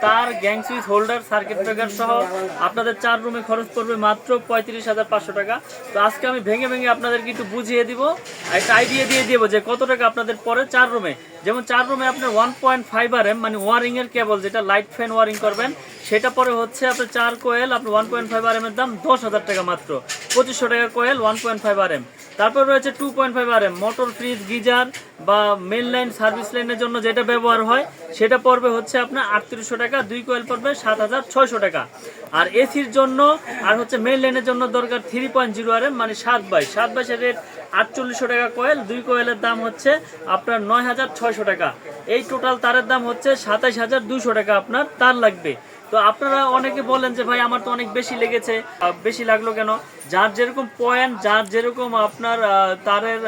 তার gang switch holder circuit breaker সহ আপনাদের 4 রুমে খরচ পড়বে মাত্র 35,500 টাকা। তো আজকে আমি ভেঙে ভেঙে আপনাদেরকে একটু বুঝিয়ে দিব, একটা আইডিয়া দিয়ে দিব যে কত টাকা আপনাদের পরে 4 রুমে। যেমন 4 রুমে আপনার 1.5 RM মানে ওয়ারিং এর কেবল, যেটা লাইট ফ্যান ওয়ারিং করবেন, সেটা পরে হচ্ছে আপনার 4 কোয়েল আপনার 1.5 RM এর দাম 10,000 টাকা মাত্র, 2500 টাকা কোয়েল 1.5 RM। তারপর রয়েছে 2.5 RM মোটর, ফ্রিজ, গিজার বা মেন লাইন সার্ভিস লাইনের জন্য যেটা ব্যবহার হয় সেটা পড়বে হচ্ছে আপনার 3800 টাকা, 2 কোয়েল পড়বে 7,600 টাকা। আর এসির জন্য আর হচ্ছে মেন লাইনের জন্য দরকার 3.0 RM মানে 7/7 এর রেট 4800 টাকা কোয়েল, 2 কোয়েলের দাম হচ্ছে আপনার 9,600 টাকা। এই টোটাল তারের দাম হচ্ছে 27,200 টাকা আপনার তার লাগবে। তো আপনারা অনেকে বলেন যে ভাই আমার তো অনেক বেশি লেগেছে, বেশি লাগলো কেন? যার যেরকম পয়েন্ট, যার যেরকম আপনার তারের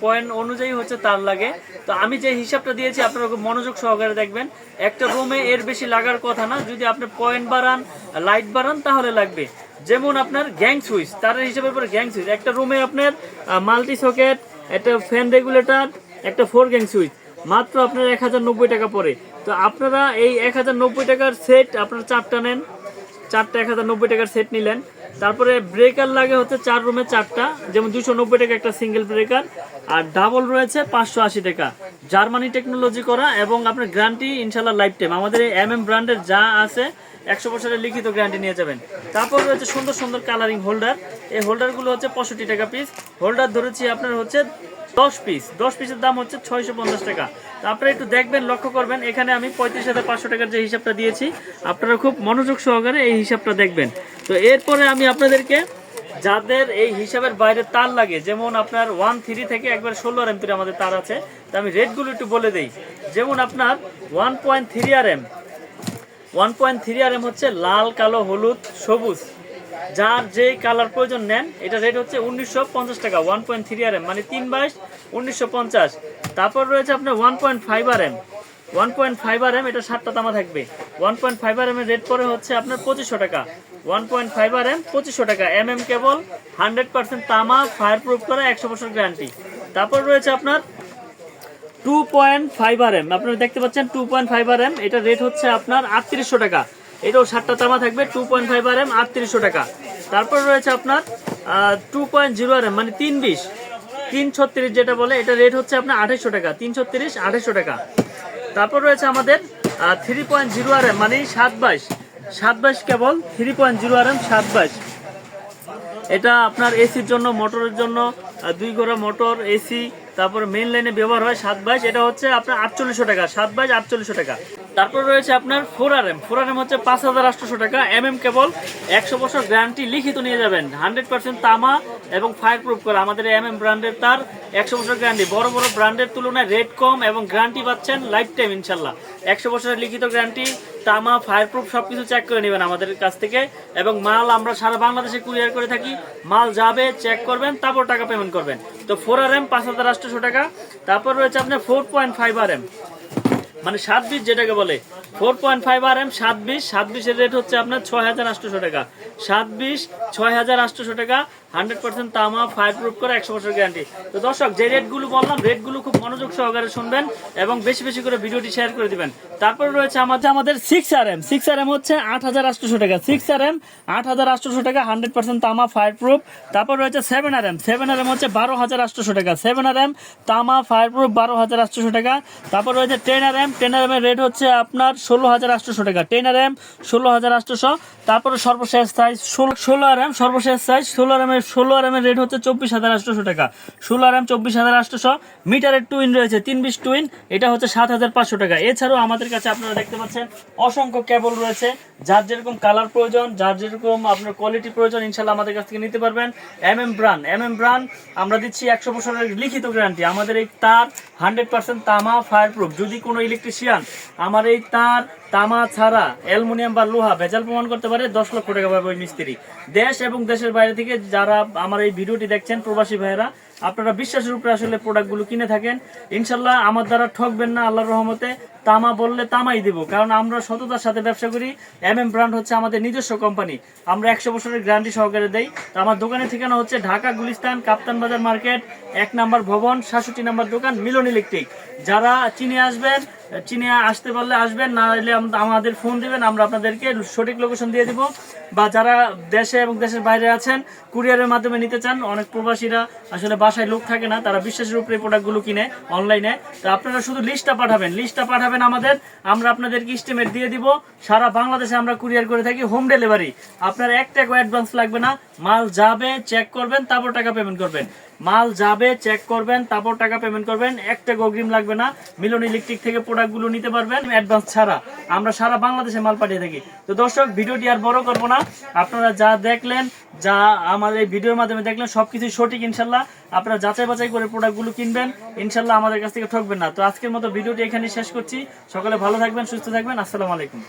পয়েন্ট অনুযায়ী হচ্ছে তার লাগে। তো আমি যে হিসাবটা দিয়েছি আপনারা খুব মনোযোগ সহকারে দেখবেন। একটা রুমে এর বেশি লাগার কথা না, যদি আপনি পয়েন্ট বাড়ান, লাইট বাড়ান তাহলে লাগবে। যেমন আপনার গ্যাং সুইচ, তারের হিসাবের পরে গ্যাং সুইচ, একটা রুমে আপনার মাল্টি সকেট, একটা ফ্যান রেগুলেটর, একটা 4 গ্যাং সুইচ মাত্র আপনার 1090 টাকা পড়ে। তো আপনারা এই 1090 টাকার সেট আপনারা 4টা নেন, 4টা 1090 টাকার সেট নিলেন। তারপরে ব্রেকার লাগে হচ্ছে 4 রুমে 4টা, যেমন 290 টাকা একটা সিঙ্গেল ব্রেকার, আর ডাবল রয়েছে 580 টাকা, জার্মানি টেকনোলজি করা এবং আপনার গ্যারান্টি ইনশাল্লাহ লাইফ টাইম। আমাদের এই MM ব্র্যান্ডের যা আছে 100 বছরের লিখিত গ্যারান্টি নিয়ে যাবেন। তারপর রয়েছে সুন্দর সুন্দর কালারিং হোল্ডার, এই হোল্ডারগুলো হচ্ছে 65 টাকা পিস। হোল্ডার ধরেছি আপনার হচ্ছে 10 পিস, 10 পিসের দাম হচ্ছে 650 টাকা। তো আপনারা একটু দেখবেন, লক্ষ্য করবেন, এখানে আমি 35,500 টাকার যে হিসাবটা দিয়েছি আপনারা খুব মনোযোগ সহকারে এই হিসাবটা দেখবেন। তো এরপরে আমি আপনাদেরকে যাদের এই হিসাবের বাইরে তার লাগে, যেমন আপনার 1.3 থেকে একবার 16 RM আমাদের তার আছে, তো আমি রেটগুলো একটু বলে দেই। যেমন আপনার 1.3 RM, 1.3 RM হচ্ছে লাল, কালো, হলুদ, সবুজ, যার যেই কালার প্রয়োজন নেন। এটা রেট হচ্ছে 1950 টাকা, 1.3 RM মানে 3/1950। তারপর রয়েছে আপনার 1.5 RM, 1.5 RM এটা 7টা তামা থাকবে। 1.5 RM এর রেট পরে হচ্ছে আপনার 2500 টাকা, 1.5 RM 2500 টাকা। MM কেবল 100% তামা, ফায়ার প্রুফ করা, 100 বছর গ্যারান্টি। তারপর রয়েছে আপনার 2.5 RM, আপনারা দেখতে পাচ্ছেন 2.5 RM, এটা রেট হচ্ছে আপনার 3800 টাকা, এটাও 7টা তামা থাকবে, 2.5 RM 3800 টাকা। তারপর রয়েছে আপনার 2.0 RM মানে 336 যেটা বলে, এটা রেট হচ্ছে আপনার 2800 টাকা, 336 2800 টাকা। তারপর রয়েছে আমাদের 3.0 RM মানে 7/7 কেবল, 3.0 RM 7/। এটা আপনার এসির জন্য, মোটরের জন্য, 2 ঘোড়া মোটর, এসি, তারপর মেইন লাইনে ব্যবহার হয় 7/, এটা হচ্ছে আপনার 4800 টাকা, 7/4800 টাকা। তারপর রয়েছে আপনার 4 RM, 4 RM হচ্ছে 5800 টাকা, MM কেবল, 100 বছর গ্যারান্টি লিখিত নিয়ে যাবেন, 100% তামা এবং ফায়ার প্রুফ করা। আমাদের MM ব্র্যান্ডের তার 100 বছর গ্যারান্টি, বড় বড় ব্র্যান্ডের তুলনায় রেট কম এবং গ্যারান্টি পাচ্ছেন লাইফ টাইম ইনশাল্লাহ। 100 বছরের লিখিত গ্যারান্টি, তামা, ফায়ার প্রুফ সবকিছু চেক করে নেবেন আমাদের কাছ থেকে। এবং মাল আমরা সারা বাংলাদেশে কুরিয়ার করে থাকি, মাল যাবে চেক করবেন, তারপর টাকা পেমেন্ট করবেন। তো 4 RM 5800 টাকা। তারপর রয়েছে আপনার 4.5 RM মানে 7/20 যেটাকে বলে, 4.5 RM 7/20 এর রেট হচ্ছে আপনার 6800 টাকা, 7/20 6800 টাকা, 100% তামা, ফায়ার প্রুফ করা, 100 বছর গ্যারান্টি। তো দর্শক, যে রেটগুলো বললাম, রেটগুলো খুব মনোযোগ সহকারে শুনবেন এবং বেশি বেশি করে ভিডিওটি শেয়ার করে দিবেন। তারপরে রয়েছে আমাদের 6 RM, 6 RM হচ্ছে 8800 টাকা, 6 RM 8800 টাকা, 100% তামা, ফায়ার প্রুফ। তারপর রয়েছে 7 RM, 7 RM হচ্ছে 12800 টাকা, 7 RM তামা, ফায়ার প্রুফ, 12800 টাকা। তারপর রয়েছে 10 RM, 10 RM এর রেট হচ্ছে আপনার 16800 টাকা, 10 RM 16800। তারপরে সর্বশেষ সাইজ 16 RM, সর্বশেষ সাইজ 16 RM এর রেট হচ্ছে 24800 টাকা, 16 RM 24800। মিটারের টুইন রয়েছে 320 টুইন, এটা হচ্ছে 7500 টাকা। এছাড়াও আমাদের কাছে আপনারা দেখতে পাচ্ছেন অসংখ্য কেবল রয়েছে, যার যেরকম কালার প্রয়োজন, যার যেরকম আপনার কোয়ালিটি প্রয়োজন, ইনশাল্লাহ আমাদের কাছ থেকে নিতে পারবেন। MM ব্র্যান্ড আমরা দিচ্ছি 100 বছরের লিখিত গ্যারান্টি। আমাদের এই তার 100% তামা, ফায়ার প্রুফ। যদি কোনো ইলেকট্রিশিয়ান আমার এই তার তামা ছাড়া অ্যালুমিনিয়াম বা লোহা ভেজাল প্রমাণ করতে পারে, 10 লক্ষ টাকা পাবে ওই মিস্ত্রি। দেশ এবং দেশের বাইরে থেকে যারা আমার এই ভিডিওটি দেখছেন, প্রবাসী ভাইয়েরা, আপনারা বিশ্বাসের উপরে আসলে প্রোডাক্টগুলো কিনে থাকেন, ইনশাল্লাহ আমার দ্বারা ঠকবেন না আল্লাহর রহমতে। তামা বললে তামাই দিব, কারণ আমরা সততার সাথে ব্যবসা করি। MM ব্র্যান্ড হচ্ছে আমাদের নিজস্ব কোম্পানি, আমরা 100 বছরের গ্যারান্টি সহকারে দেই। তো আমার দোকানের ঠিকানা হচ্ছে ঢাকা গুলিস্তান কাপ্তান বাজার মার্কেট 1 নম্বর ভবন 67 নম্বর দোকান মিলন ইলেকট্রিক। যারা চিনে আসবেন, চিনে আসতে পারলে আসবেন, না হলে আমাদের ফোন দিবেন, আমরা আপনাদেরকে সঠিক লোকেশন দিয়ে দিব। বা যারা দেশে এবং দেশের বাইরে আছেন কুরিয়ারের মাধ্যমে নিতে চান, অনেক প্রবাসীরা আসলে বাসায় লোক থাকে না, তারা বিশ্বাসের উপরে প্রোডাক্টগুলো কিনে অনলাইনে। তো আপনারা শুধু লিস্টটা পাঠাবেন আমাদের, আমরা আপনাদেরকে এস্টিমেট দিয়ে দিব। সারা বাংলাদেশে আমরা কুরিয়ার করে থাকি, হোম ডেলিভারি। আপনার 1 টাকা অ্যাডভান্স লাগবে না, মাল যাবে চেক করবেন তারপর টাকা পেমেন্ট করবেন। মাল যাবে চেক করবেন তারপর টাকা পেমেন্ট করবেন, 1 টাকা অগ্রিম লাগবে না। মিলন ইলেকট্রিক থেকে প্রোডাক্টগুলো নিতে পারবেন অ্যাডভান্স ছাড়া, আমরা সারা বাংলাদেশে মাল পাঠিয়ে থাকি। তো দর্শক, ভিডিওটি আর বড় করবো না, আপনারা যা দেখলেন, যা আমাদের এই ভিডিওর মাধ্যমে দেখলেন সবকিছু সঠিক। ইনশাল্লাহ আপনারা যাচাই বাছাই করে প্রোডাক্টগুলো কিনবেন, ইনশাল্লাহ আমাদের কাছ থেকে ঠকবেন না। তো আজকের মতো ভিডিওটি এখানে শেষ করছি। সকলে ভালো থাকবেন, সুস্থ থাকবেন। আসসালামু আলাইকুম।